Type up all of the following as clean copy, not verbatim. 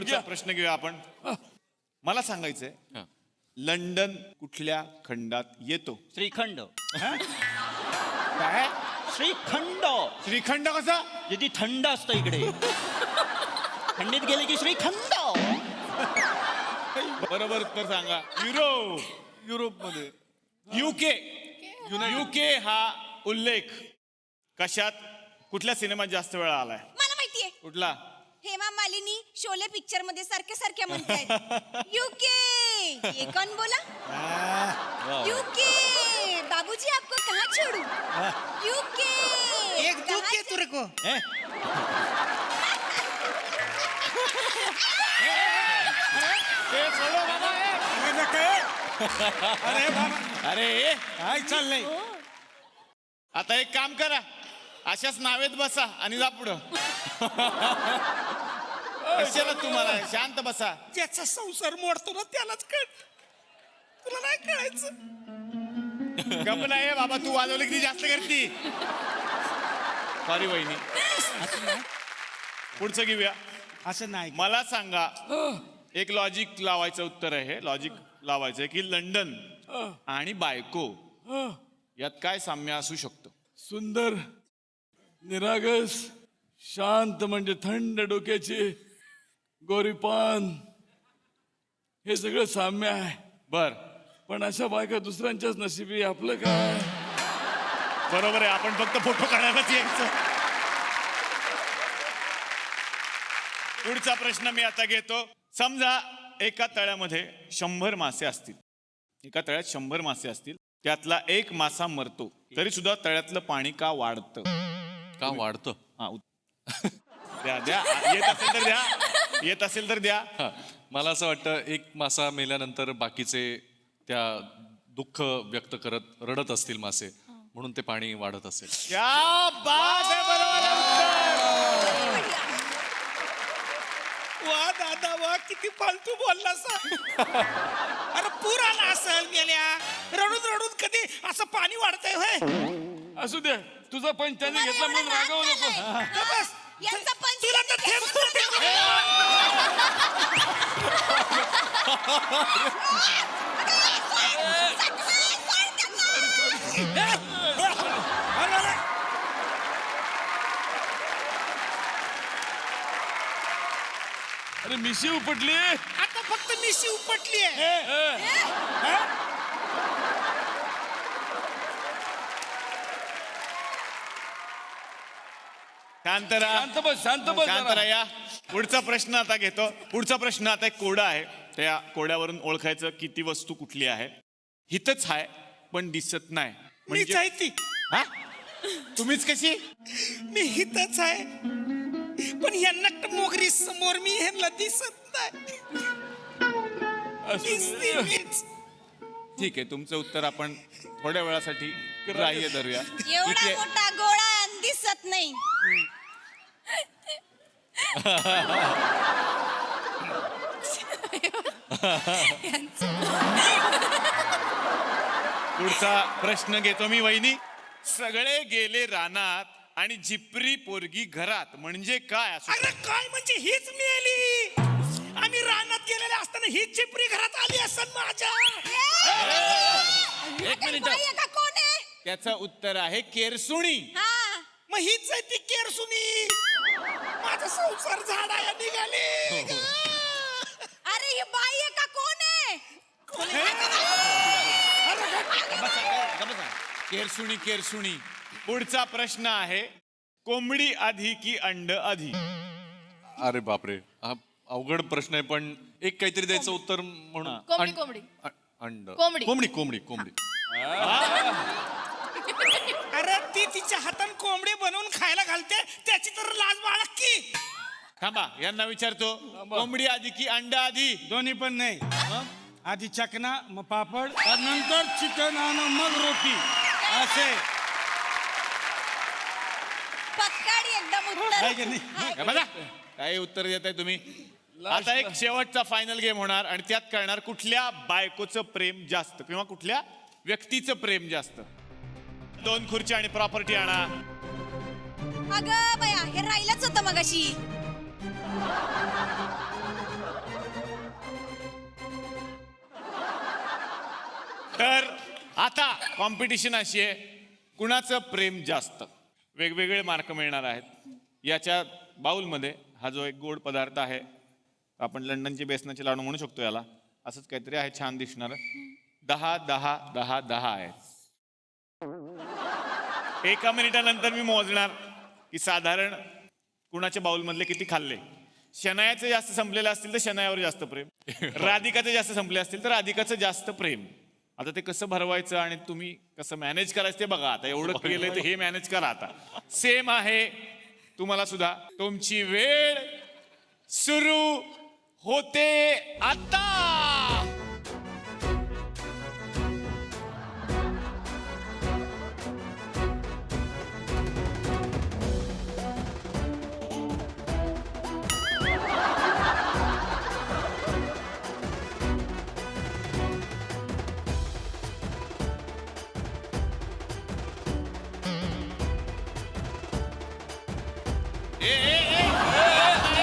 पुढचा प्रश्न घेऊया आपण. मला सांगायचंय हा. लंडन कुठल्या खंडात येतो? श्रीखंड. काय? श्रीखंड. श्रीखंड कसा? किती थंड असतं इकडे. थंडीत गेले की श्रीखंड. बरोबर उत्तर सांगा. युरोपमध्ये युके. युके हा उल्लेख कशात कुठल्या सिनेमात जास्त वेळा आलाय? मला माहितीये. कुठला? हेमा मालिनी शोले पिक्चर मध्ये सारख्या म्हणतायत यूके. ये कौन बोला? यूके. बाबूजी आपको कहाँ छोड़ू? यूके. एक दुख के तुरे को. अरे बाबा, अरे काय चाललंय? आता एक काम करा, अशाच नावेत बसा आणि जा पुढं. कशाला तुम्हाला? शांत बसा. ज्याचा संसार मोडतो ना त्यालाच कळ. तुला नाही कळायचं. गप नाही बाबा, तू वाजवली किती जास्त करती. सॉरी वहिनी. पुढचं घेऊया. असं नाही. मला सांगा, एक लॉजिक लावायचं उत्तर आहे. लॉजिक लावायचं की लंडन आणि बायको यात काय साम्य असू शकतं? सुंदर, निरागस, शांत म्हणजे थंड डोक्याचे, गोरीपान, हे सगळं साम्य आहे. बर, पण अशा बायका दुसऱ्यांच्याच नशिबी. आपलं काय? बरोबर आहे. आपण फक्त फोटो काढायलाच यायचं. पुढचा प्रश्न मी आता घेतो. समजा एका तळ्यामध्ये 100 मासे असतील. एका तळ्यात 100 मासे असतील. त्यातला एक मासा मरतो, तरी सुद्धा तळ्यातलं पाणी का वाढतं? का वाढतं? हा, द्या द्या. येत असेल तर द्या. येत असेल तर द्या. हा. मला असं वाटतं एक मासा मेल्यानंतर बाकीचे त्या दुःख व्यक्त करत रडत असतील मासे, म्हणून ते पाणी वाढत असेल. क्या बात आहे. बरोबर आहे उत्तर. वा दादा वा, किती फालतू बोलला सा. अरे पूर आला असेल गेल्या. रडून रडून कधी असं पाणी वाढतंय होय? असू दे, तुझा पंच त्याने घेतला म्हणून रागावू नको. बस. यांचा पंच. तुला तर थेंब सुटते. अरे मिशी उपटली. आता फक्त मिशी उपटली आहे. शांत राहा. शांत बस, शांत बस शांत जरा. राहा. या. पुढचा प्रश्न आता घेतो. पुढचा प्रश्न आता एक कोडा आहे. त्या कोड्यावरून ओळखायचं किती वस्तू कुठली आहे. हितच आहे पण दिसत नाही. मीच आहे ती. हा? तुम्हीच कशी? मी हितच आहे पण यांना मोगरी समोर मी ह्यांना दिसत नाही. दिसते मीच. ठीक आहे, तुमचं उत्तर आपण थोड्या वेळासाठी ग्राह्य धरूया. एवढा इथे मोठा गोळा आणि दिसत नाही. पुढचा प्रश्न घेतो मी वहिनी. सगळे गेले रानात आणि झिपरी पोरगी घरात म्हणजे काय असू? अरे काय म्हणजे हीच मिळाली. आम्ही रानात गेलेले असताना ही चिपरी घरात आली असेल माझ्या. एक मिनिट. बाई आहे का कोण आहे? त्याचं उत्तर आहे केरसुणी. हा. मग हीच आहे ती केरसुनी. माझा संसार झाडाया निघाली. अरे ही बाई आहे का कोण आहे? केरसुणी केरसुणी. पुढचा प्रश्न आहे, कोंबडी आधी की अंड आधी? अरे बापरे, हा अवघड प्रश्न आहे. पण एक काहीतरी द्यायचं उत्तर म्हणून. कोंबडी, कोंबडी. अंड. कोंबडी. कोंबडी कोंबडी कोंबडी. अरे ती तिच्या हातान कोंबडी बनवून खायला घालते, त्याची तर लाज बाळग की. थांबा, यांना विचारतो, कोंबडी आधी की अंड आधी? दोन्ही पण नाही. आधी चकना, मग पापड, नंतर चिकन आणि मग रोटी असे. पक्काडी एकदम उत्तर. आहे की नाही? हे बघा, काही उत्तर देताय तुम्ही. आता एक शेवटचा फायनल गेम होणार आणि त्यात कळणार कुठल्या बायकोचं प्रेम जास्त किंवा कुठल्या व्यक्तीचं प्रेम जास्त. 2 खुर्च्या आणि प्रॉपर्टी आणा. अगं बया, हे राहिलंच होतं मगाशी. तर आता कॉम्पिटिशन अशी आहे, कुणाचं प्रेम जास्त. वेगवेगळे मार्क मिळणार आहेत. याच्या बाउलमध्ये हा जो एक गोड पदार्थ आहे, आपण लंडनचे बेसनाचे लाडू म्हणू शकतो याला, असंच काहीतरी आहे छान दिसणार. 10 10 10 10 आहे. 1 मिनिटानंतर मी मोजणार की साधारण कुणाच्या बाउलमधले किती खाल्ले. शनायाचे जास्त संपलेले असतील तर शनायावर जास्त प्रेम, राधिकाचे जास्त संपले असतील तर राधिकाचं जास्त प्रेम. आता ते कसं भरवायचं आणि तुम्ही कसं मॅनेज करायचं ते बघा. आता एवढं केलंय तर हे मॅनेज करा. आता सेम आहे तुम्हाला सुद्धा. तुमची वेळ सुरू होते आता.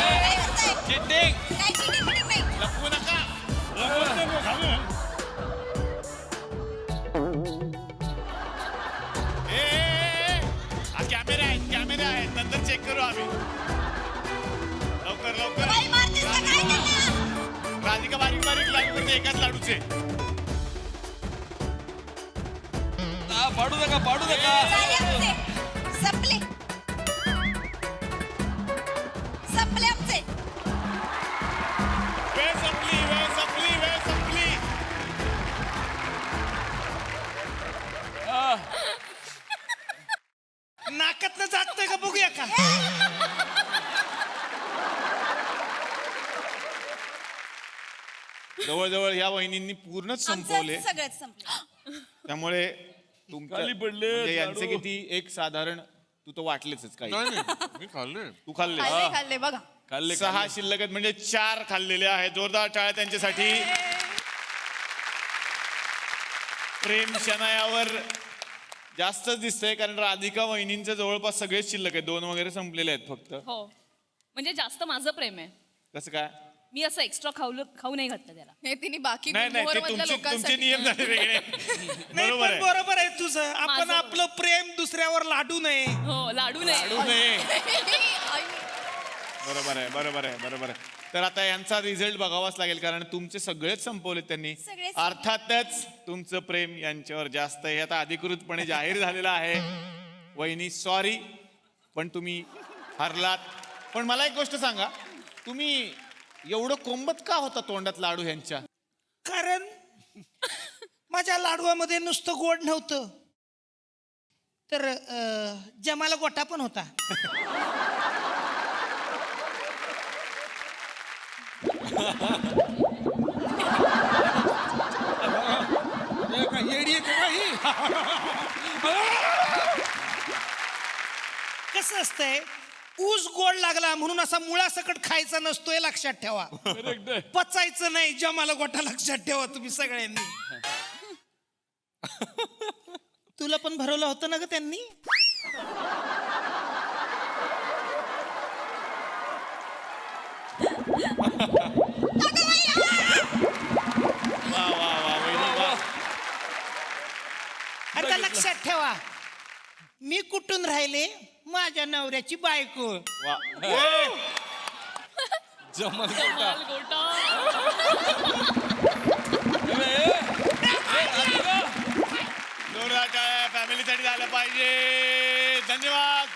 काय cheating बिटिंग नाही. लपवू नका. हा कॅमेरे आहेत नंतर चेक करू आम्ही. लवकर लवकर. बाई मारतेस का काय त्यांना? राधिका बारीक बारीक लाडू करते एकाच लाडूचे. पाडू नका. झाले आमचे. संपले आमचे. वेळ संपली. नाकातनं जातंय का बघूया का? जवळजवळ या वहिनींनी पूर्णच संपवले. आमचं सगळंच संपलं. त्यामुळे तुमच्या खाली पडले म्हणजे यांचे लाडू. किती एक साधारण तू तर वाटलेच काही. मी खाल्ले. तू खाल्ले खाल्ले बघा. 6 शिल्लक आहेत म्हणजे 4 खाल्लेले आहेत. जोरदार टाळ्या त्यांच्यासाठी. प्रेम शनायावर जास्तच दिसतंय कारण राधिका वहिनींचे जवळपास सगळेच शिल्लक आहेत. 2 वगैरे संपलेले आहेत फक्त. हो म्हणजे जास्त माझं प्रेम आहे. कसं काय? मी असं एक्स्ट्रा खाऊ नाही घातलं त्याला. नाही तिने बाकी नाही ते गुलमोहरमधल्या तुमचे लोकांसाठी नियम झाले वेगळे. नाही बरोबर पण आहे. बरोबर आहे तुझं. आपण माझं आपलं प्रेम दुसऱ्यावर लाडू नये. हो लाडू नाही. लाडू नये. आई, बरोबर आहे. तर आता यांचा रिझल्ट बघावाच लागेल कारण तुमचे सगळेच संपवलेत त्यांनी. सगळेच. अर्थातच तुमचं प्रेम यांच्यावर जास्त आहे. आता अधिकृतपणे जाहीर झालेलं आहे. वहिनी सॉरी पण तुम्ही हरलात. पण मला एक गोष्ट सांगा, तुम्ही एवढं कोंबत का होता तोंडात लाडू ह्यांच्या? कारण माझ्या लाडवामध्ये नुसतं गोड नव्हतं तर जमाला गोटा पण होता. येडी आहे का ही? कसं असतंय, ऊस गोड लागला म्हणून असा मुळासकट खायचा नसतोय, लक्षात ठेवा. पचायचं नाही जमाला गोटा, लक्षात ठेवा तुम्ही सगळ्यांनी. तुला पण भरवलं होतं ना ग त्यांनी. आता लक्षात ठेवा, मी कुठून राहिले, माझ्या नवऱ्याची बायको. जमल माल गोटा. जोरदार टाळ्या फॅमिलीसाठी झालं पाहिजे. धन्यवाद.